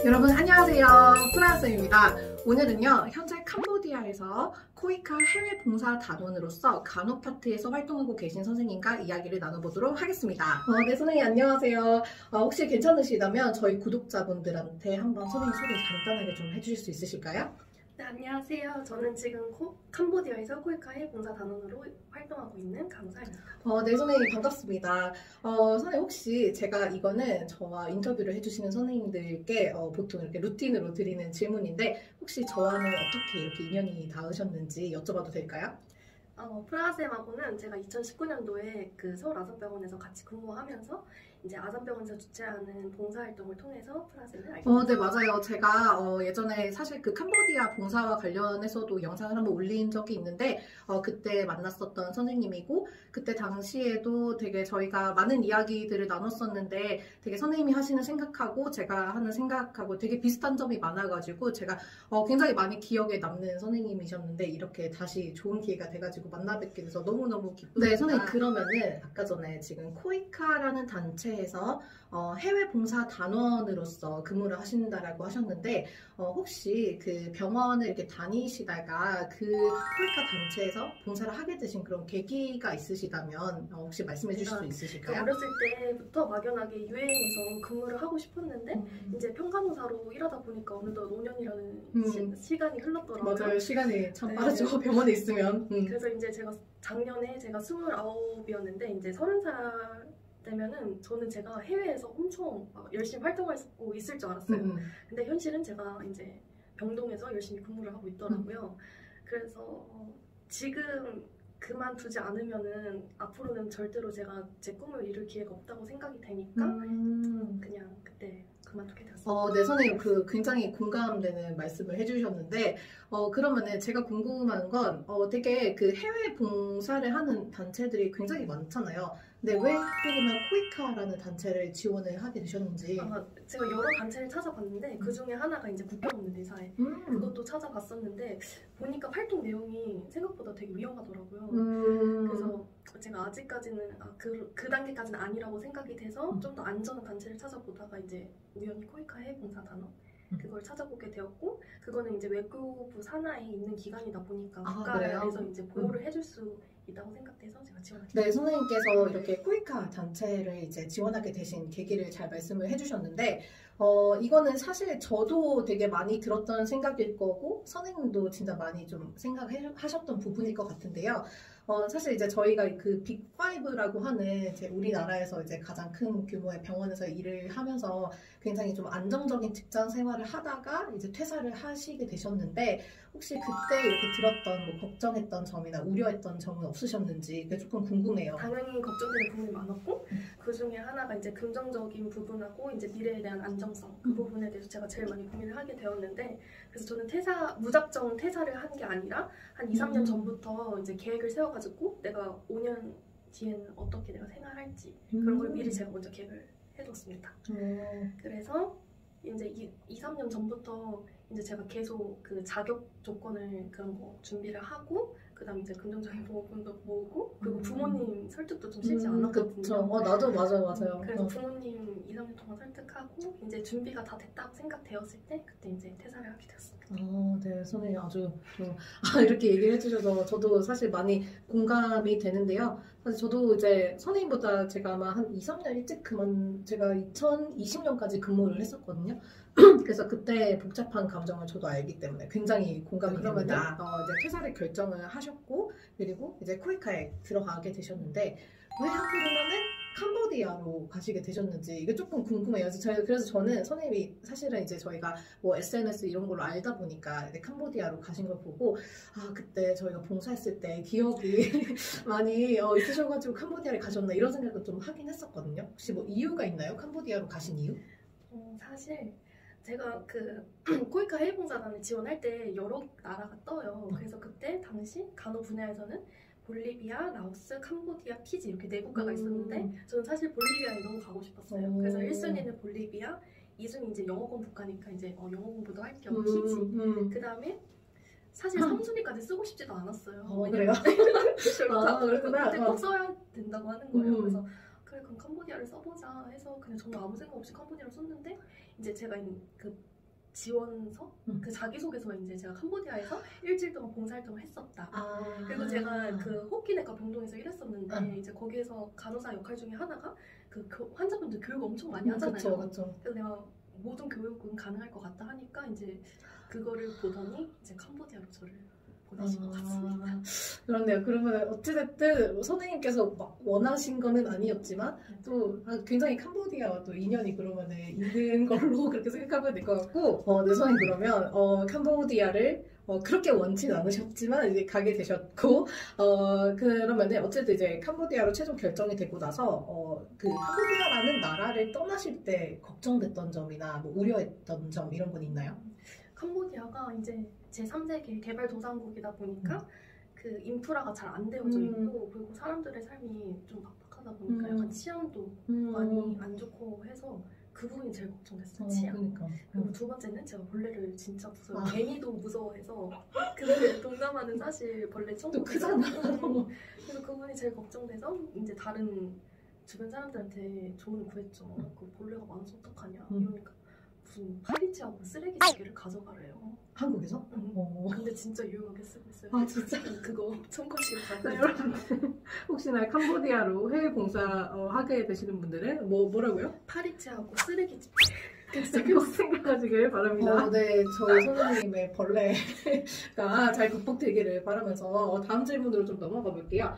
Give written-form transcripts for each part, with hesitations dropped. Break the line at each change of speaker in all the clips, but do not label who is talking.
여러분 안녕하세요. 프라쌤입니다. 오늘은요 현재 캄보디아에서 코이카 해외 봉사 단원으로서 간호 파트에서 활동하고 계신 선생님과 이야기를 나눠보도록 하겠습니다. 네 선생님 안녕하세요. 혹시 괜찮으시다면 저희 구독자분들한테 한번 선생님 소개 간단하게 좀 해주실 수 있으실까요?
네, 안녕하세요. 저는 지금 캄보디아에서 코이카 해외 봉사 단원으로 활동하고 있는 강사입니다.
네 선생님 반갑습니다. 선생님 혹시 제가 이거는 저와 인터뷰를 해주시는 선생님들께 보통 이렇게 루틴으로 드리는 질문인데 혹시 저와는 어떻게 이렇게 인연이 닿으셨는지 여쭤봐도 될까요?
프라쌤하고는 제가 2019년도에 그 서울 아산병원에서 같이 근무하면서 이제 아산병원에서 주최하는 봉사활동을 통해서 프라쌤을 알게 됐어요.
네 맞아요. 제가 예전에 사실 그 캄보디아 봉사와 관련해서도 영상을 한번 올린 적이 있는데 그때 만났었던 선생님이고 그때 당시에도 되게 저희가 많은 이야기들을 나눴었는데 되게 선생님이 하시는 생각하고 제가 하는 생각하고 되게 비슷한 점이 많아가지고 제가 굉장히 많이 기억에 남는 선생님이셨는데 이렇게 다시 좋은 기회가 돼가지고 만나 뵙게 돼서 너무너무 기쁘다. 네 선생님 그러면은 아까 전에 지금 코이카라는 단체에서 해외 봉사 단원으로서 근무를 하신다라고 하셨는데 혹시 그 병원을 이렇게 다니시다가 그 코이카 단체에서 봉사를 하게 되신 그런 계기가 있으시다면 혹시 말씀해 주실 수 있으실까요?
어렸을 때부터 막연하게 유엔에서 근무를 하고 싶었는데 이제 평간호사로 일하다 보니까 어느덧 5년이라는 시간이 흘렀더라고요.
맞아요. 시간이 참 빠르죠. 병원에 있으면.
그래서 이제 작년에 제가 29이었는데 이제 30살 되면은 저는 제가 해외에서 엄청 열심히 활동하고 있을 줄 알았어요. 근데 현실은 제가 이제 병동에서 열심히 근무를 하고 있더라고요. 그래서 지금 그만두지 않으면은 앞으로는 절대로 제가 제 꿈을 이룰 기회가 없다고 생각이 되니까 그냥 그때 그만두게 되었습니다.
네 선생님 굉장히 공감되는 말씀을 해주셨는데 그러면은 제가 궁금한 건 되게 그 해외 봉사를 하는 단체들이 굉장히 많잖아요. 근데 왜 하필이면 코이카라는 단체를 지원을 하게 되셨는지.
제가 여러 단체를 찾아봤는데 그 중에 하나가 이제 국경없는의사회 그것도 찾아봤었는데 보니까 활동 내용이 생각보다 되게 위험하더라고요. 그래서 제가 아직까지는 그 단계까지는 아니라고 생각이 돼서 좀 더 안전한 단체를 찾아보다가 이제 우연히 코이카 해외 봉사 단원 그걸 찾아보게 되었고 그거는 이제 외교부 산하에 있는 기관이다 보니까 국가에서 이제 보호를 해줄 수 있다고 생각돼서 제가 지원하게 됐습니다.
네, 선생님께서 이렇게 코이카 단체를 이제 지원하게 되신 계기를 잘 말씀을 해주셨는데 이거는 사실 저도 되게 많이 들었던 생각일 거고 선생님도 진짜 많이 좀 생각하셨던 부분일 것 같은데요. 사실 이제 저희가 그 빅5라고 하는 이제 우리나라에서 이제 가장 큰 규모의 병원에서 일을 하면서 굉장히 좀 안정적인 직장 생활을 하다가 이제 퇴사를 하시게 되셨는데 혹시 그때 이렇게 들었던 뭐 걱정했던 점이나 우려했던 점은 없으셨는지 그게 조금 궁금해요.
당연히 걱정되는 부분이 많았고 그 중에 하나가 이제 긍정적인 부분하고 이제 미래에 대한 안정성 그 부분에 대해서 제가 제일 많이 고민을 하게 되었는데 그래서 저는 무작정 퇴사를 한 게 아니라 한 2, 3년 전부터 이제 계획을 세워가지고 내가 5년 뒤에는 어떻게 내가 생활할지 그런 걸 미리 제가 먼저 계획을 해뒀습니다. 그래서 이제 2, 3년 전부터 이제 제가 계속 그 자격 조건을 그런 거 준비를 하고 그다음 이제 긍정적인 부분도 모으고 그리고 부모님 설득도 좀 쉽지 않았거든요.
그쵸. 나도 맞아요.
그래서 부모님 2, 3년 동안 설득하고 이제 준비가 다 됐다고 생각되었을 때 그때 이제 퇴사를 하게 되었습니다.
네, 선생님 아주 이렇게 얘기를 해주셔서 저도 사실 많이 공감이 되는데요. 사실 저도 이제 선생님보다 제가 아마 한 2, 3년 일찍 제가 2020년까지 근무를 했었거든요. 그래서 그때 복잡한 감정을 저도 알기 때문에 굉장히 공감이 됩니다. 이제 퇴사를 결정을 하셨고 그리고 이제 코이카에 들어가게 되셨는데 왜 하필이면은 캄보디아로 가시게 되셨는지 이게 조금 궁금해요. 그래서 저는 선생님이 사실은 이제 저희가 뭐 SNS 이런 걸로 알다 보니까 이제 캄보디아로 가신 걸 보고 그때 저희가 봉사했을 때 기억이 많이 있으셔가지고 캄보디아를 가셨나 이런 생각을 좀 하긴 했었거든요. 혹시 뭐 이유가 있나요? 캄보디아로 가신 이유?
사실 제가 그 코이카 해외봉사단을 지원할 때 여러 나라가 떠요. 그래서 그때 당시 간호 분야에서는 볼리비아, 라오스, 캄보디아, 피지 이렇게 4국가가 있었는데 저는 사실 볼리비아에 너무 가고 싶었어요. 그래서 1순위는 볼리비아, 2순위 이제 영어권 국가니까 이제 영어 공부도 할 겸 피지. 그 다음에 사실 3순위까지 쓰고 싶지도 않았어요.
그래요?
그렇구나. 그때 꼭 써야 된다고 하는 거예요. 그래서 그래 그럼 캄보디아를 써보자 해서 그냥 정말 아무 생각 없이 캄보디아를 썼는데 이제 제가 그 지원서 그 자기소개서에 이제 제가 캄보디아에서 일주일 동안 봉사활동을 했었다. 그리고 제가 그 호흡기내과 병동에서 일했었는데 이제 거기에서 간호사 역할 중에 하나가 그 환자분들 교육 엄청 많이 하잖아요.
그쵸.
그래서 내가 모든 교육은 가능할 것 같다 하니까 이제 그거를 보더니 이제 캄보디아로 저를 보내신 것 같습니다.
그렇네요. 그러면 어찌됐든 선생님께서 막 원하신 거는 아니었지만 또 굉장히 캄보디아와 또 인연이 그러면 있는 걸로 그렇게 생각하면 될 것 같고 네, 선생님 그러면 캄보디아를 그렇게 원치는 않으셨지만 이제 가게 되셨고 그러면은 어쨌든 이제 캄보디아로 최종 결정이 되고 나서 그 캄보디아라는 나라를 떠나실 때 걱정됐던 점이나 뭐 우려했던 점 이런 건 있나요?
캄보디아가 이제 제3세계 개발도상국이다 보니까 그 인프라가 잘 안 되어져 있고 그리고 사람들의 삶이 좀 팍팍하다 보니까 약간 치안도 많이 안 좋고 해서 그 부분이 제일 걱정됐어요. 치안.
그러니까.
그리고 두 번째는 제가 벌레를 진짜 무서워요. 개미도 무서워해서 근데 동남아는 사실 벌레
또 크잖아.
그래서 그 부분이 제일 걱정돼서 이제 다른 주변 사람들한테 조언을 구했죠. 그 벌레가 많아서 어떡하냐 이러니까 무슨 파리채하고 쓰레기 두 개를 가져가래요.
한국에서?
근데 진짜 유용하게 쓰고 있어요.
아 진짜?
그거 청구식
네, 여러분 혹시나 캄보디아로 해외 봉사 하게 되시는 분들은 뭐라고요?
파리채하고 쓰레기
꼭 생각하시길 바랍니다. 네, 저희 선생님의 벌레가 잘 극복되기를 바라면서 다음 질문으로 좀 넘어가 볼게요.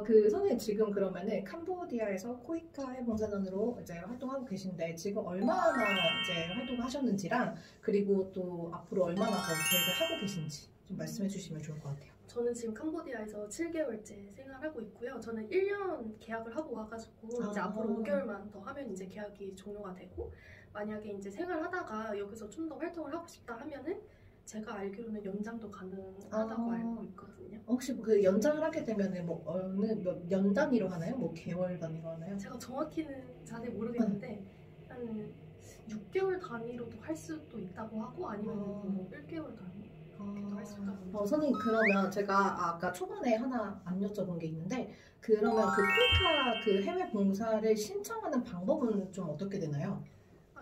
그 선생님 지금 그러면은 캄보디아에서 코이카 해봉사단으로 이제 활동하고 계신데 지금 얼마나 이제 활동하셨는지랑 그리고 또 앞으로 얼마나 더 계획을 하고 계신지 좀 말씀해 주시면 좋을 것 같아요.
저는 지금 캄보디아에서 7개월째 생활하고 있고요. 저는 1년 계약을 하고 와가지고 이제 앞으로 5개월만 더 하면 이제 계약이 종료가 되고 만약에 이제 생활하다가 여기서 좀 더 활동을 하고 싶다 하면은 제가 알기로는 연장도 가능하다고 알고 있거든요.
혹시 그 연장을 하게 되면은 뭐 어느 몇 년 단위로 하나요? 뭐 개월 단위로 하나요?
제가 정확히는 자세히 모르겠는데 한 6개월 단위로도 할 수도 있다고 하고 아니면 뭐 1개월 단위로도 할 수 있다고.
선생님 그러면 제가 아까 초반에 하나 안 여쭤본 게 있는데 그러면 그 코이카 그 해외 봉사를 신청하는 방법은 좀 어떻게 되나요?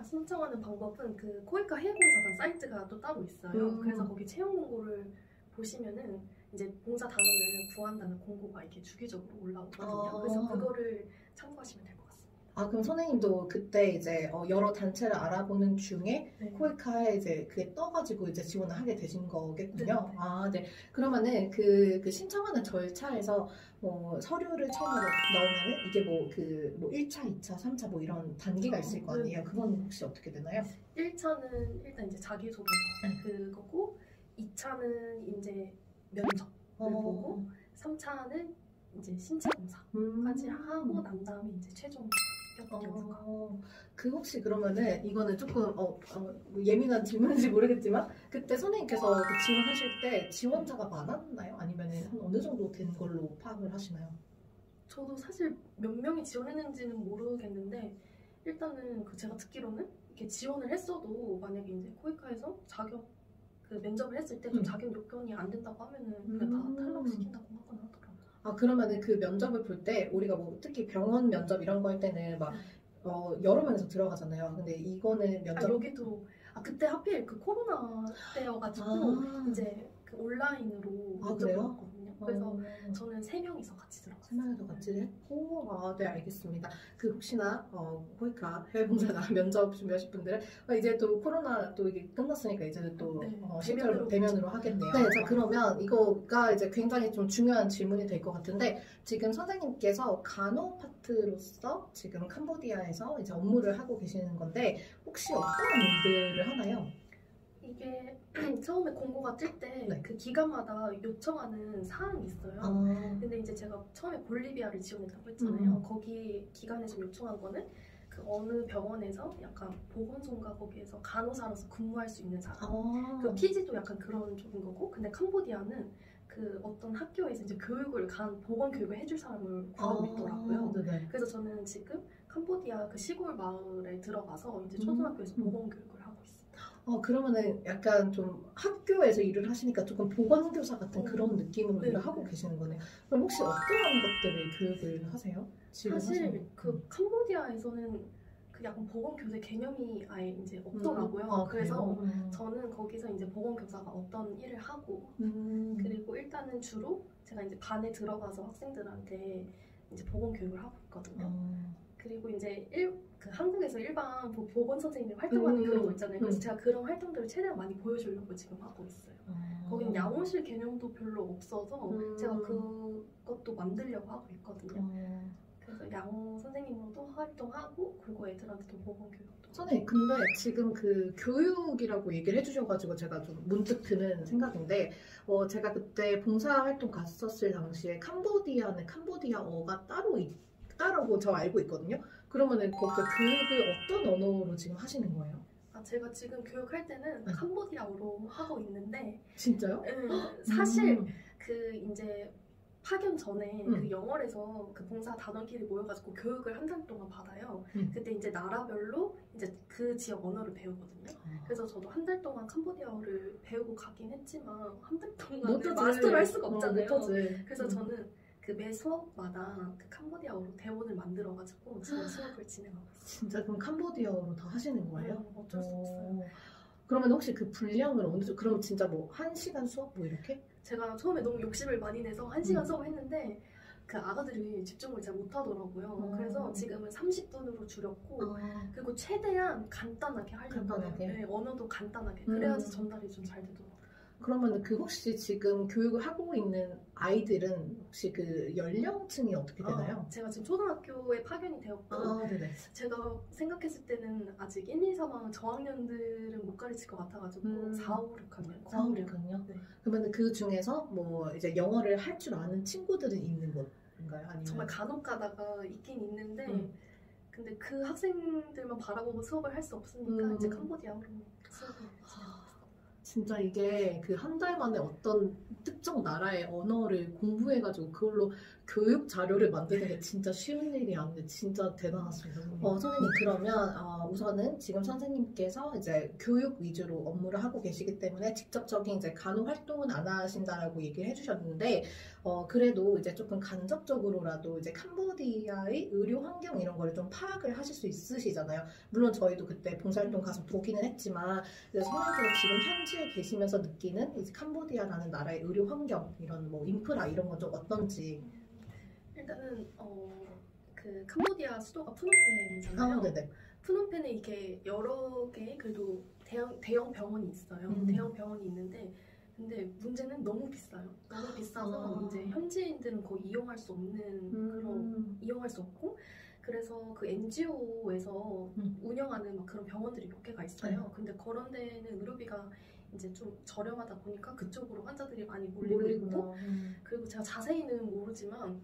신청하는 방법은 그 코이카 해외봉사단 사이트가 또 따로 있어요. 그래서 거기 채용 공고를 보시면은 이제 봉사 단원을 구한다는 공고가 이렇게 주기적으로 올라오거든요. 그래서 그거를 참고하시면 될 것 같습니다.
그럼 선생님도 그때 이제 여러 단체를 알아보는 중에
네.
코이카에 이제 그게 떠가지고 이제 지원을 하게 되신 거겠군요.
네.
네. 그러면은 그 신청하는 절차에서 뭐 서류를 처음에 넣으면은 이게 뭐 1차, 2차, 3차 뭐 이런 단계가 있을 거 아니에요? 그건 혹시 어떻게 되나요?
1차는 일단 이제 자기소개서 그거고 2차는 이제 면접을 보고 3차는 이제 신체 검사까지 하고 난 다음에 이제 최종
그 혹시 그러면은 이거는 조금 예민한 질문인지 모르겠지만 그때 선생님께서 그 지원하실 때 지원자가 많았나요? 아니면은 한 어느 정도 된 걸로 파악을 하시나요?
저도 사실 몇 명이 지원했는지는 모르겠는데 일단은 제가 듣기로는 이렇게 지원을 했어도 만약에 이제 코이카에서 자격 그 면접을 했을 때 좀 자격 요건이 안 된다고 하면은 그냥 다 탈락시킨다고 하거나 하더라고요.
그러면은 그 면접을 볼 때 우리가 뭐 특히 병원 면접 이런 거 할 때는 막 여러 명에서 들어가잖아요. 근데 이거는 면접
여기도 그때 하필 그 코로나 때여가지고 이제 그 온라인으로 면접을 봤거든요. 그래서 저는 3명이서 같이 들어갔어요.
3명이서 같이 했고, 네 알겠습니다. 그 혹시나 코이카 해외봉사단 면접 준비하실 분들은 이제 또 코로나 또 이게 끝났으니까 이제는 또 실제로 대면으로 하겠네요. 네, 자 그러면 이거가 이제 굉장히 좀 중요한 질문이 될 것 같은데 지금 선생님께서 간호 파트로서 지금 캄보디아에서 이제 업무를 하고 계시는 건데 혹시 어떤 일들을 하나요?
이게 처음에 공고가 뜰 때 그 기관마다 요청하는 사항이 있어요. 근데 이제 제가 처음에 볼리비아를 지원했다고 했잖아요. 거기 기관에서 요청한 거는 그 어느 병원에서 약간 보건소인가 거기에서 간호사로서 근무할 수 있는 사람. 그 피지도 약간 그런 쪽인 거고, 근데 캄보디아는 그 어떤 학교에서 이제 보건 교육을 해줄 사람을 구하고 있더라고요. 그래서 저는 지금 캄보디아 그 시골 마을에 들어가서 이제 초등학교에서 보건 교육을 하고 있어요.
그러면은 약간 좀 학교에서 일을 하시니까 조금 보건교사 같은 그런 느낌으로 일을 하고 계시는 거네요. 그럼 혹시 어떠한 것들을 교육을 하세요?
사실 그 캄보디아에서는 그 약간 보건교사 개념이 아예 이제 없더라고요. 그래서 저는 거기서 이제 보건교사가 어떤 일을 하고 그리고 일단은 주로 제가 이제 반에 들어가서 학생들한테 이제 보건교육을 하고 있거든요. 그리고 이제 그 한국에서 일반 보건 선생님들 활동하는 그런 거 있잖아요. 그래서 제가 그런 활동들을 최대한 많이 보여주려고 지금 하고 있어요. 거기는 양호실 개념도 별로 없어서 제가 그것도 만들려고 하고 있거든요. 그래서 양호 선생님으로도 활동하고 그리고 애들한테도 보건교육도.
선생님, 근데 지금 그 교육이라고 얘기를 해주셔가지고 제가 좀 문득 드는 생각인데, 제가 그때 봉사활동 갔었을 당시에 캄보디아는 캄보디아어가 따라고 저 알고 있거든요. 그러면은 거기서 교육을 어떤 언어로 지금 하시는 거예요?
제가 지금 교육할 때는 캄보디아어로 하고 있는데.
진짜요?
사실 그 이제 파견 전에 그 영월에서 그 봉사 단원끼리 모여가지고 교육을 한 달 동안 받아요. 그때 이제 나라별로 이제 그 지역 언어를 배우거든요. 그래서 저도 한 달 동안 캄보디아어를 배우고 가긴 했지만 한 달 동안 마스터를 할 수가 없잖아요. 그래서 저는 그 매 수업마다 그 캄보디아어로 대본을 만들어가지고 지금 수업을 진행하고 있어요.
진짜 그럼 캄보디아어로 다 하시는 거예요?
어쩔 수 없어요.
그러면 혹시 그 분량을 어느 정도, 그럼 진짜 뭐 1시간 수업 뭐 이렇게?
제가 처음에 너무 욕심을 많이 내서 1시간 수업을 했는데 그 아가들이 집중을 잘 못하더라고요. 그래서 지금은 30분으로 줄였고 그리고 최대한 간단하게 하려고 해요. 네, 언어도 간단하게. 그래야지 전달이 좀 잘 되더라고요.
그러면 그 혹시 지금 교육을 하고 있는 아이들은 혹시 그 연령층이 어떻게 되나요?
제가 지금 초등학교에 파견이 되었고
네네.
제가 생각했을 때는 아직 1, 2, 3학년 저학년들은 못 가르칠 것 같아가지고 4, 5, 6학년
4, 5, 6학년? 네. 그러면 그 중에서 뭐 이제 영어를 할 줄 아는 친구들은 있는 건가요? 아니면
정말 간혹 가다가 있긴 있는데 근데 그 학생들만 바라보고 수업을 할 수 없으니까 이제 캄보디아어로 수업을 진행하고 있어요.
진짜 이게 그 한 달 만에 어떤 특정 나라의 언어를 공부해가지고 그걸로 교육 자료를 만드는 게 진짜 쉬운 일이 아닌데 진짜 대단하십니다. 선생님 그러면 우선은 지금 선생님께서 이제 교육 위주로 업무를 하고 계시기 때문에 직접적인 이제 간호 활동은 안 하신다라고 얘기를 해주셨는데 그래도 이제 조금 간접적으로라도 이제 캄보디아의 의료 환경 이런 거를 좀 파악을 하실 수 있으시잖아요. 물론 저희도 그때 봉사활동 가서 보기는 했지만 선생님께서 지금 현지에 계시면서 느끼는 이제 캄보디아라는 나라의 의료 환경 이런 뭐 인프라 이런 건 좀 어떤지.
일단은 그 캄보디아 수도가 푸놈펜이잖아요.
네네.
푸놈펜에 이렇게 여러 개 그래도 대형 병원이 있어요. 대형 병원이 있는데 근데 문제는 너무 비싸요. 너무 비싸서 이제 현지인들은 거의 이용할 수 없는 그런 이용할 수 없고 그래서 그 NGO에서 운영하는 막 그런 병원들이 몇 개가 있어요. 근데 그런 데는 의료비가 이제 좀 저렴하다 보니까 그쪽으로 환자들이 많이 몰리고 있고 그리고 제가 자세히는 모르지만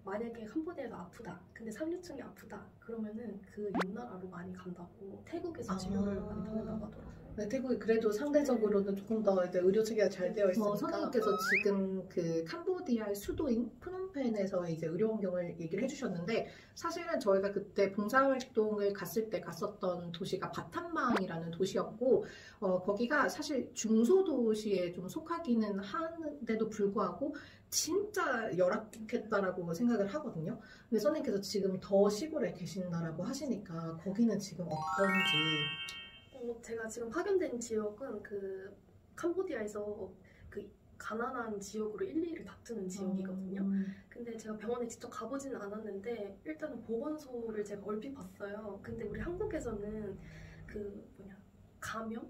만약에 캄보디아가 아프다 근데 상류층이 아프다 그러면은 그 옆나라로 많이 간다고 태국에서 치료를 많이 받는다고 하더라고요.
네, 태국이 그래도 상대적으로는 조금 더 이제 의료 체계가 잘 되어 있으니까. 선생님께서 지금 그 캄보디아의 수도인 프놈펜에서 이제 의료 환경을 얘기를 해주셨는데 사실은 저희가 그때 봉사활동을 갔을 때 갔었던 도시가 바탐방이라는 도시였고 거기가 사실 중소도시에 좀 속하기는 하는데도 불구하고 진짜 열악했다라고 생각을 하거든요. 근데 선생님께서 지금 더 시골에 계신다라고 하시니까 거기는 지금 어떤지.
제가 지금 파견된 지역은 그 캄보디아에서 그 가난한 지역으로 1, 2위를 다투는 지역이거든요. 근데 제가 병원에 직접 가보지는 않았는데 일단은 보건소를 제가 얼핏 봤어요. 근데 우리 한국에서는 그 감염?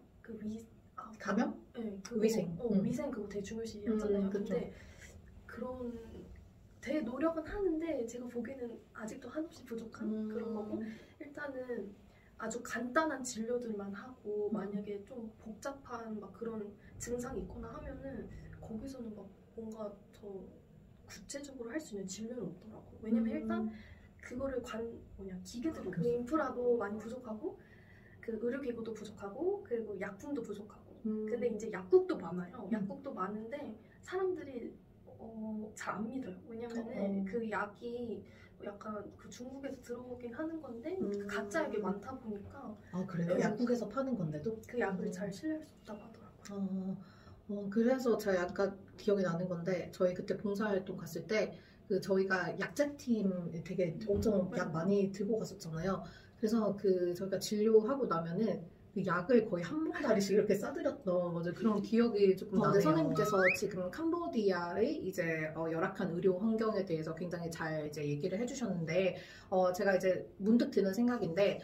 감염?
네,
위생.
위생 그거 되게 중요시 하잖아요. 근데 그런 되게 노력은 하는데 제가 보기에는 아직도 한없이 부족한 그런 거고 일단은 아주 간단한 진료들만 하고 만약에 좀 복잡한 막 그런 증상이 있거나 하면은 거기서는 막 뭔가 더 구체적으로 할 수 있는 진료는 없더라고. 왜냐면 일단 그거를 기계들이 그 인프라도 많이 부족하고 그 의료기구도 부족하고 그리고 약품도 부족하고 근데 이제 약국도 많아요. 약국도 많은데 사람들이 잘 안 믿어요. 왜냐면은 그 약이 약간 그 중국에서 들어오긴 하는 건데 그 가짜 약이 많다 보니까
그래요? 약국에서 파는 건데도?
그 약을 잘 신뢰할 수 없다고 하더라고요.
그래서 제가 약간 기억이 나는 건데 저희 그때 봉사활동 갔을 때 그 저희가 약제팀 되게 엄청 약 많이 들고 갔었잖아요. 그래서 그 저희가 진료하고 나면은 그 약을 거의 한 봉다리씩 이렇게 싸드렸던 맞아 그런 기억이 조금 나네요. 선생님께서 지금 캄보디아의 이제 열악한 의료 환경에 대해서 굉장히 잘 이제 얘기를 해주셨는데 제가 이제 문득 드는 생각인데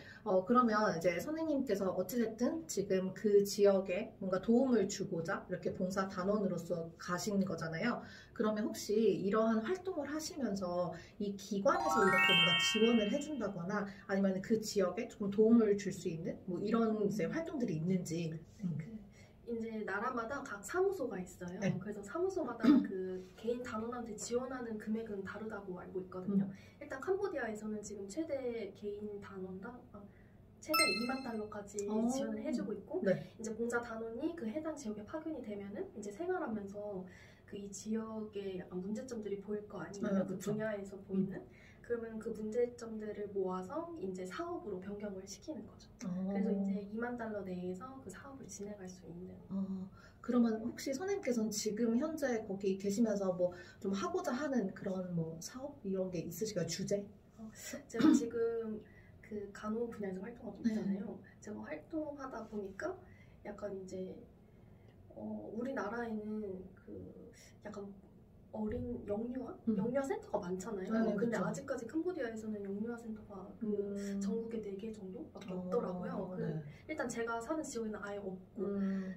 그러면 이제 선생님께서 어찌됐든 지금 그 지역에 뭔가 도움을 주고자 이렇게 봉사 단원으로서 가신 거잖아요. 그러면 혹시 이러한 활동을 하시면서 이 기관에서 이렇게 뭔가 지원을 해준다거나 아니면 그 지역에 조금 도움을 줄 수 있는 뭐 이런 이제 활동들이 있는지.
이제 나라마다 각 사무소가 있어요.
네.
그래서 사무소마다 그 개인 단원한테 지원하는 금액은 다르다고 알고 있거든요. 일단 캄보디아에서는 지금 최대 개인 단원당 최대 2만 달러까지 지원을 해주고 있고,
네.
이제 봉사 단원이 그 해당 지역에 파견이 되면은 이제 생활하면서 그 이 지역에 약간 문제점들이 보일 거 아니에요. 그 분야에서 보이는. 그러면 그 문제점들을 모아서 이제 사업으로 변경을 시키는 거죠. 그래서 이제 2만 달러 내에서 그 사업을 진행할 수 있는.
그러면 혹시 선생님께서는 지금 현재 거기 계시면서 뭐 좀 하고자 하는 그런 뭐 사업 이런 게 있으실까요? 주제?
제가 지금 그 간호 분야에서 활동하고 있잖아요. 제가 활동하다 보니까 약간 이제 우리나라에는 그 약간 어린 영유아 센터가 많잖아요. 근데
그쵸.
아직까지 캄보디아에서는 영유아 센터가 그 전국에 4개 정도밖에 없더라고요. 일단 제가 사는 지역에는 아예 없고,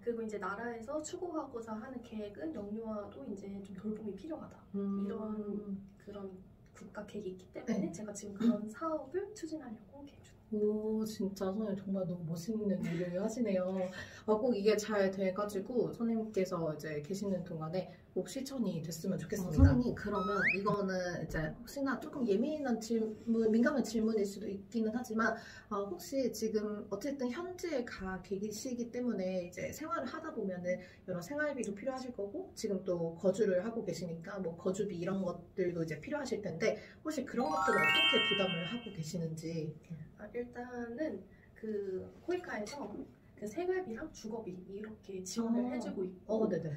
그리고 이제 나라에서 추구하고자 하는 계획은 영유아도 이제 좀 돌봄이 필요하다. 이런 그런 국가 계획이 있기 때문에 제가 지금 그런 사업을 추진하려고 계획 중입니다.
오, 진짜 선생님 정말 너무 멋있는 일을 하시네요. 꼭 이게 잘 돼가지고 선생님께서 이제 계시는 동안에 꼭 실천이 됐으면 좋겠습니다. 선생님, 그러면 이거는 이제 혹시나 조금 예민한 질문, 민감한 질문일 수도 있기는 하지만 혹시 지금 어쨌든 현지에 가 계시기 때문에 이제 생활을 하다 보면은 여러 생활비도 필요하실 거고 지금 또 거주를 하고 계시니까 뭐 거주비 이런 것들도 이제 필요하실 텐데 혹시 그런 것들은 어떻게 부담을 하고 계시는지?
일단은 그 코이카에서 그 생활비랑 주거비 이렇게 지원을 해주고 있고,
네네.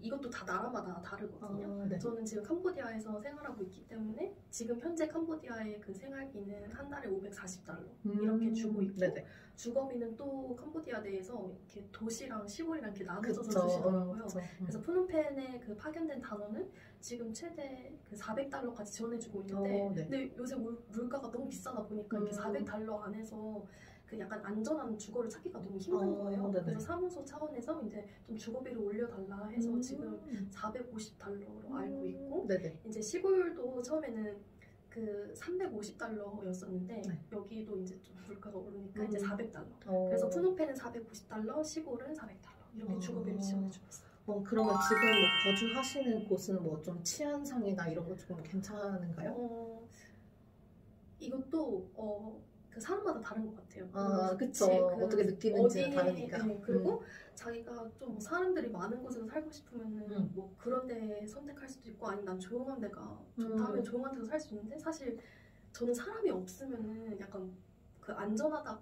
이것도 다 나라마다 다르거든요.
네.
저는 지금 캄보디아에서 생활하고 있기 때문에 지금 현재 캄보디아의 그 생활비는 한 달에 540달러 이렇게 주고 있고,
네네.
주거비는 또 캄보디아 내에서 이렇게 도시랑 시골이랑 이렇게 나눠져서 주시더라고요. 그래서 프놈펜에 그 파견된 단원은 지금 최대 그 400달러까지 지원해주고 있는데, 근데 요새 물가가 너무 비싸다 보니까 이렇게 400달러 안에서 그 약간 안전한 주거를 찾기가 너무 힘든 거예요. 그래서 사무소 차원에서 이제 좀 주거비를 올려달라 해서 지금 450달러로 알고 있고, 이제 시골도 처음에는 그 350달러였었는데 여기도 이제 좀 물가가 오르니까 이제 400달러. 그래서 프놈펜은 450달러, 시골은 400달러 이렇게 주거비를 지원해주고 있어요.
그러면 지금 뭐 거주하시는 곳은 뭐 좀 치안상이나 이런 거 조금 괜찮은가요?
이것도 그 사람마다 다른 것 같아요.
그쵸. 어떻게 느끼는지는 다르니까.
그리고 자기가 좀 사람들이 많은 곳에서 살고 싶으면은 뭐 그런 데 선택할 수도 있고, 아니면 난 조용한 데가 좋다 하면 조용한 데서 살 수 있는데, 사실 저는 사람이 없으면은 약간 그 안전하다.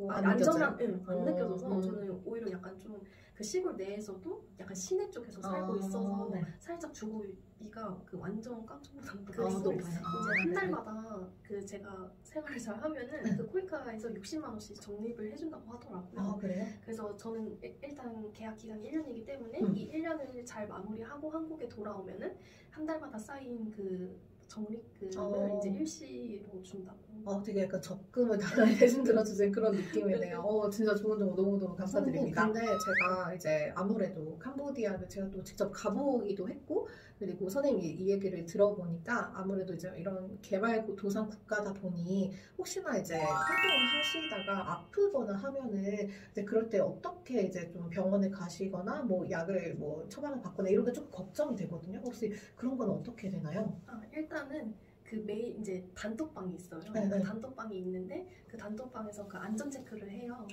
안 느껴져서 저는 오히려 약간 좀 그 시골 내에서도 약간 시내 쪽에서 살고 있어서 살짝 주거비가 그 완전 깡통보다 그래서 이제 한 달마다 그 제가 생활을 잘 하면은 그 코이카에서 60만 원씩 적립을 해준다고 하더라고요.
그래요?
그래서 저는 일단 계약 기간이 1년이기 때문에 이 1년을 잘 마무리하고 한국에 돌아오면은 한 달마다 쌓인 그 적립금을 이제 일시로 준다고.
되게 약간 적금을 나라에 대신 들어주신 그런 느낌이네요. 진짜 좋은 정보 너무너무 감사드립니다. 근데 제가 이제 아무래도 캄보디아를 제가 또 직접 가보기도 했고, 그리고 선생님이 이 얘기를 들어보니까 아무래도 이제 이런 개발도상 국가다 보니 혹시나 이제 활동을 하시다가 아프거나 하면은 이제 그럴 때 어떻게 이제 좀 병원에 가시거나 뭐 약을 뭐 처방을 받거나 이런 게 좀 걱정이 되거든요. 혹시 그런 건 어떻게 되나요?
일단은 그 매일 이제 단톡방이 있어요. 그 단톡방이 있는데 그 단톡방에서 그 안전 체크를 해요.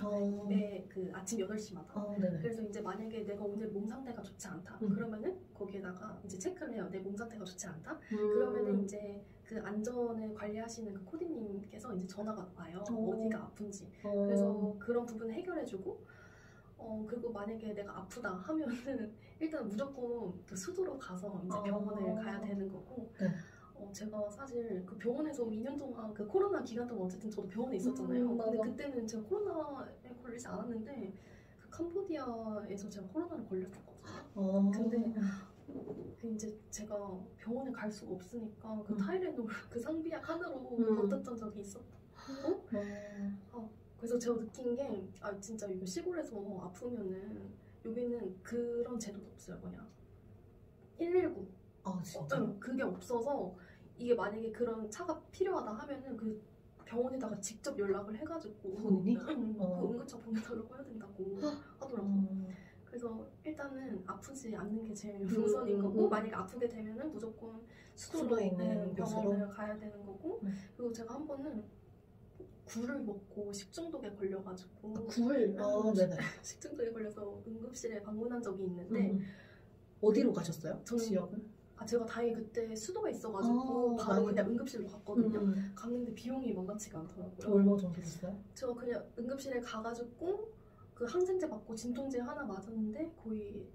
매 그 아침 8시마다. 그래서 이제 만약에 내가 오늘 몸 상태가 좋지 않다. 그러면은 거기에다가 이제 체크를 해요. 내 몸 상태가 좋지 않다. 그러면은 이제 그 안전을 관리하시는 그 코디님께서 이제 전화가 와요. 어디가 아픈지. 그래서 그런 부분을 해결해주고, 그리고 만약에 내가 아프다 하면은 일단 무조건 그 수도로 가서 이제 병원을 가야 되는 거고, 제가 사실 그 병원에서 2년 동안 그 코로나 기간 동안 어쨌든 저도 병원에 있었잖아요. 근데
맞아.
그때는 제가 코로나에 걸리지 않았는데 그 캄보디아에서 제가 코로나를 걸렸었거든요. 근데 그 이제 제가 병원에 갈 수가 없으니까 그 타이레놀 그 상비약 하나로 버텼던 적이 있었고 그래서 제가 느낀 게 진짜 이거 시골에서 아프면은 여기는 그런 제도도 없어요. 뭐냐 119
진짜?
그게 없어서 이게 만약에 그런 차가 필요하다 하면은 그 병원에다가 직접 연락을 해가지고
본인이?
그 응급차 보내달라고 해야 된다고 하더라고요. 그래서 일단은 아프지 않는 게 제일 우선인 거고 만약에 아프게 되면은 무조건
수도에 있는
병원을 가야 되는 거고 그리고 제가 한 번은 굴을 먹고 식중독에 걸려가지고
굴? 네네.
식중독에 걸려서 응급실에 방문한 적이 있는데
어디로 가셨어요?
저는
지역은?
제가 다행히 그때 수도가 있어가지고 바로 그냥 응급실로 갔거든요. 갔는데 비용이 만만치가 않더라고요.
얼마 정도 됐어요?
제가 그냥 응급실에 가가지고 그 항생제 맞고 진통제 하나 맞았는데 거의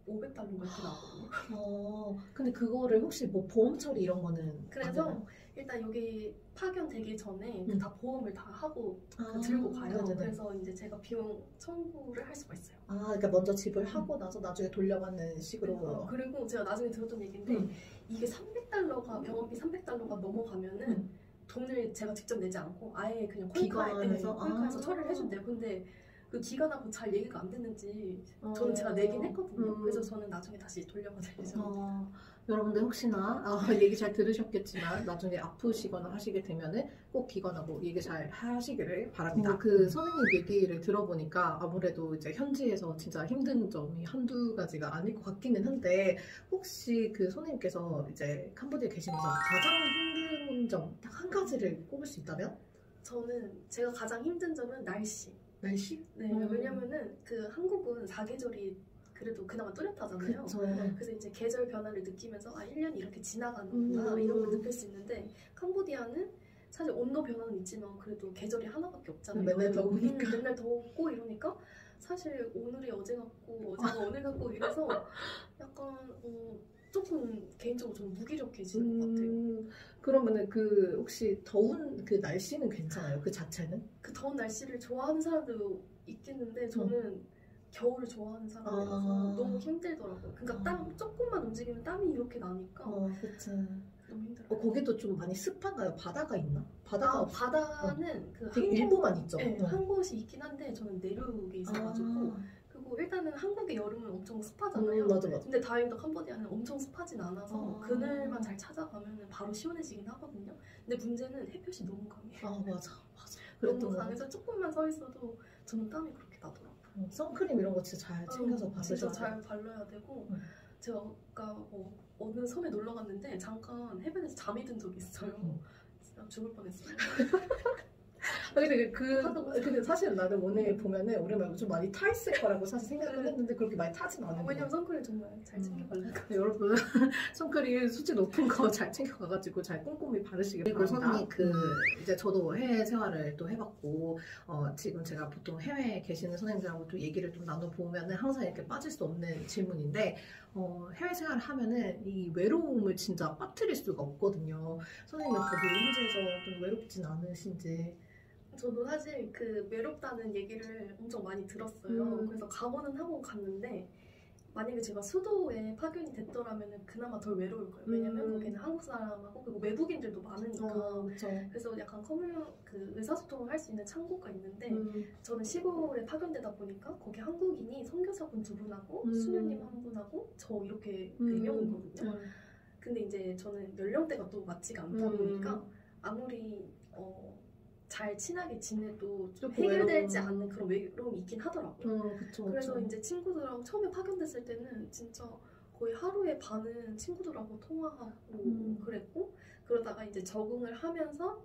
500달러가 이렇게 나오거든요.
근데 그거를 혹시 뭐 보험 처리 이런 거는
그래서 일단 여기 파견되기 전에 다 보험을 다 하고 들고 가요.
네네네.
그래서 이제 제가 비용 청구를 할 수가 있어요.
그러니까 먼저 집을 하고 나서 나중에 돌려받는 식으로.
그리고 제가 나중에 들었던 얘기인데 이게 300달러가 병원비 300달러가 넘어가면은 돈을 제가 직접 내지 않고 아예 그냥 콜카에서 처리를 해준대요. 근데 그 기간하고 잘 얘기가 안 됐는지 저는 제가 내긴 했거든요. 그래서 저는 나중에 다시 돌려받을 예정입니다.
여러분들 혹시나 얘기 잘 들으셨겠지만 나중에 아프시거나 하시게 되면은 꼭 기관하고 얘기 잘 하시기를 바랍니다. 그 선생님 얘기를 들어보니까 아무래도 이제 현지에서 진짜 힘든 점이 한두 가지가 아닐 것 같기는 한데 혹시 그 선생님께서 이제 캄보디아에 계시면서 가장 힘든 점 딱 한 가지를 꼽을 수 있다면?
저는 제가 가장 힘든 점은 날씨.
날씨?
네, 왜냐면은 그 한국은 사계절이 그래도 그나마 뚜렷하잖아요.
그쵸.
그래서 이제 계절 변화를 느끼면서 1년이 이렇게 지나가는구나 이런 걸 느낄 수 있는데 캄보디아는 사실 온도 변화는 있지만 그래도 계절이 하나밖에 없잖아요.
맨날 더우니까.
맨날 덥고 이러니까 사실 오늘이 어제 같고 어제가 오늘 같고 이래서 약간 조금 개인적으로 좀 무기력해지는 것 같아요.
그러면은 그 혹시 더운 그 날씨는 괜찮아요? 그 자체는?
그 더운 날씨를 좋아하는 사람도 있겠는데 저는 겨울을 좋아하는 사람이라서 너무 힘들더라고요. 그러니까 땀 조금만 움직이면 땀이 이렇게 나니까
그치.
너무 힘들어요.
거기도 좀 많이 습한가요? 바다가 있나? 바다가
바다는 그
되게 일부만 있죠.
네, 한 곳이 있긴 한데 저는 내륙에 있어가지고 그리고 일단은 한국의 여름은 엄청 습하잖아요.
맞아.
근데 다행히도 캄보디아는 엄청 습하진 않아서 그늘만 잘 찾아가면 바로 시원해지긴 하거든요. 근데 문제는 햇볕이 너무 강해요.
맞아.
너무 강해서 조금만 서 있어도 저는 땀이 그렇게 나더라고요.
선크림 이런 거 진짜 잘 챙겨서 바르셔야
진짜
돼요.
잘 발라야 되고 제가 아까 어느 섬에 놀러 갔는데 잠깐 해변에서 잠이 든 적이 있어요. 진짜 죽을 뻔했어요.
근데 사실 나는 오늘 보면은 우리 말고 좀 많이 타 있을 거라고 사실 생각을 했는데 그렇게 많이 타진 않아요.
왜냐면 선크림 정말 잘 챙겨 발라요.
여러분 선크림 수치 높은 거 잘 챙겨가가지고 잘 꼼꼼히 바르시길 바랍니다. 그리고 이제 저도 해외 생활을 또 해봤고 지금 제가 보통 해외에 계시는 선생님들하고 또 얘기를 좀 나눠보면은 항상 이렇게 빠질 수 없는 질문인데 해외 생활을 하면은 이 외로움을 진짜 빠뜨릴 수가 없거든요. 선생님은 거기 현지에서 좀 외롭진 않으신지?
저도 사실 그 외롭다는 얘기를 엄청 많이 들었어요. 그래서 가고는 하고 갔는데 만약에 제가 수도에 파견이 됐더라면 그나마 덜 외로울 거예요. 왜냐면 거기는 한국 사람하고 그리고 외국인들도 많으니까. 그래서 약간 그 의사소통을 할 수 있는 창구가 있는데 저는 시골에 파견되다 보니까 거기 한국인이 선교사분 2분하고 수녀님 1분하고 저 이렇게 4명이거든요. 근데 이제 저는 연령대가 또 맞지가 않다 보니까 아무리 잘 친하게 지내도 좀 해결되지 않는 그런 외로움이 있긴 하더라고요. 그래서 이제 친구들하고 처음에 파견됐을 때는 진짜 거의 하루에 반은 친구들하고 통화하고 그랬고 그러다가 이제 적응을 하면서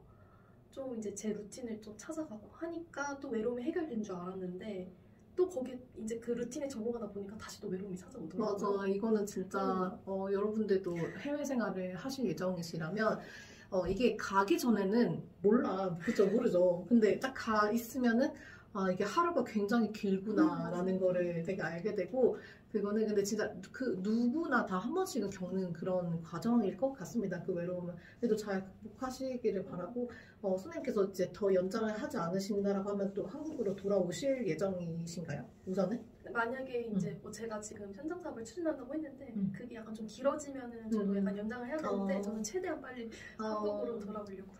좀 이제 제 루틴을 좀 찾아가고 하니까 또 외로움이 해결된 줄 알았는데 또 거기에 이제 그 루틴에 적응하다 보니까 다시 또 외로움이 찾아오더라고요.
맞아. 이거는 진짜 여러분들도 해외 생활을 하실 예정이시라면 이게 가기 전에는 몰라. 그죠? 모르죠. 근데 딱 가 있으면은 아, 이게 하루가 굉장히 길구나라는 거를 되게 알게 되고, 그거는 근데 진짜 그 누구나 다 한 번씩은 겪는 그런 과정일 것 같습니다. 그 외로움은. 그래도 잘 극복하시기를 바라고, 선생님께서 이제 더 연장을 하지 않으신다라고 하면 또 한국으로 돌아오실 예정이신가요? 우선은?
만약에 이제 뭐 제가 지금 현장 사업을 추진한다고 했는데 그게 약간 좀 길어지면은 저도 약간 연장을 해야 되는데 저는 최대한 빨리 한국으로 돌아오려고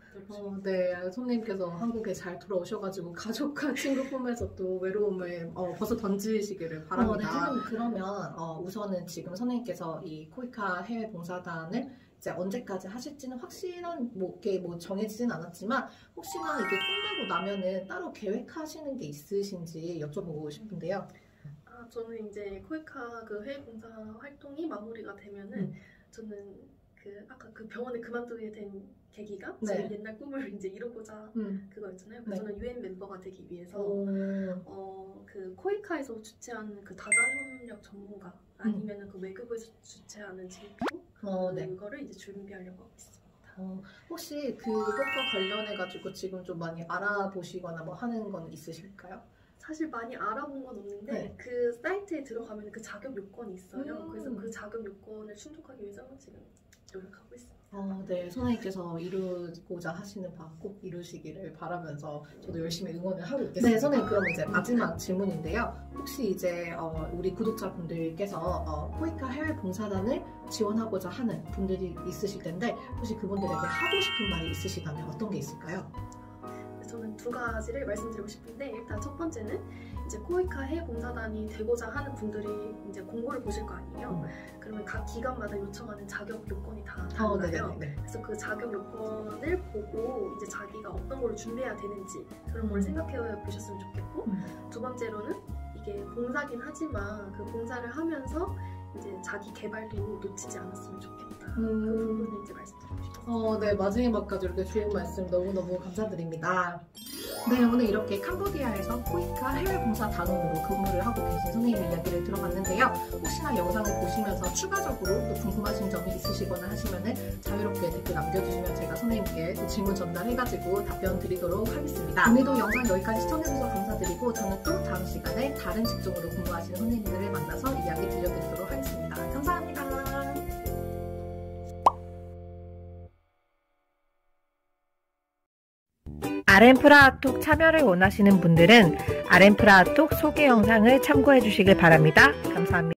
네, 선생님께서 한국에 잘 돌아오셔가지고 가족과 친구 품에서 또 외로움을 벗어 던지시기를 바랍니다. 네, 선생님 그러면 우선은 지금 선생님께서 이 코이카 해외 봉사단을 이제 언제까지 하실지는 확실한 이게 정해지진 않았지만 혹시나 이게 끝나고 나면은 따로 계획하시는 게 있으신지 여쭤보고 싶은데요.
저는 이제 코이카 그 해외 봉사 활동이 마무리가 되면은 저는 아까 그 병원을 그만두게 된 계기가 제 옛날 꿈을 이제 이루고자 그거였잖아요. 그래서 저는 UN 멤버가 되기 위해서 그 코이카에서 주최하는 그 다자 협력 전문가 아니면은 그 외교부에서 주최하는 GPO 그거를 이제 준비하려고 하고 있습니다.
혹시 그것과 관련해 가지고 지금 좀 많이 알아보시거나 뭐 하는 건 있으실까요?
사실 많이 알아본 건 없는데 그 사이트에 들어가면 그 자격 요건이 있어요. 그래서 그 자격 요건을 충족하기 위해서 지금 노력하고 있습니다.
네, 선생님께서 이루고자 하시는 바 꼭 이루시기를 바라면서 저도 열심히 응원을 하고 있겠습니다. 네, 선생님 그럼 이제 마지막 질문인데요. 혹시 이제 우리 구독자분들께서 코이카 해외 봉사단을 지원하고자 하는 분들이 있으실 텐데 혹시 그분들에게 하고 싶은 말이 있으시다면 어떤 게 있을까요?
저는 두 가지를 말씀드리고 싶은데 일단 첫 번째는 이제 코이카 해외 봉사단이 되고자 하는 분들이 이제 공고를 보실 거 아니에요. 그러면 각 기관마다 요청하는 자격 요건이 다 달라요. 그래서 그 자격 요건을 보고 이제 자기가 어떤 걸 준비해야 되는지 그런 걸 생각해 보셨으면 좋겠고 두 번째로는 이게 봉사긴 하지만 그 봉사를 하면서 이제 자기 개발도 놓치지 않았으면 좋겠다. 그 부분을 이제 말씀드리고 싶습니다.
네, 마지막까지 이렇게 좋은 말씀 너무너무 감사드립니다. 네, 오늘 이렇게 캄보디아에서 코이카 해외 봉사 단원으로 근무를 하고 계신 선생님의 이야기를 들어봤는데요. 혹시나 영상을 보시면서 추가적으로 또 궁금하신 점이 있으시거나 하시면은 자유롭게 댓글 남겨주시면 제가 선생님께 질문 전달해가지고 답변 드리도록 하겠습니다. 오늘도 영상 여기까지 시청해주셔서 감사드리고 저는 또 다음 시간에 다른 직종으로 근무하시는 선생님들을 만나서 이야기 들려드리도록 하겠습니다. 감사합니다.
아렌프라하톡 참여를 원하시는 분들은 아렌프라하톡 소개 영상을 참고해 주시길 바랍니다. 감사합니다.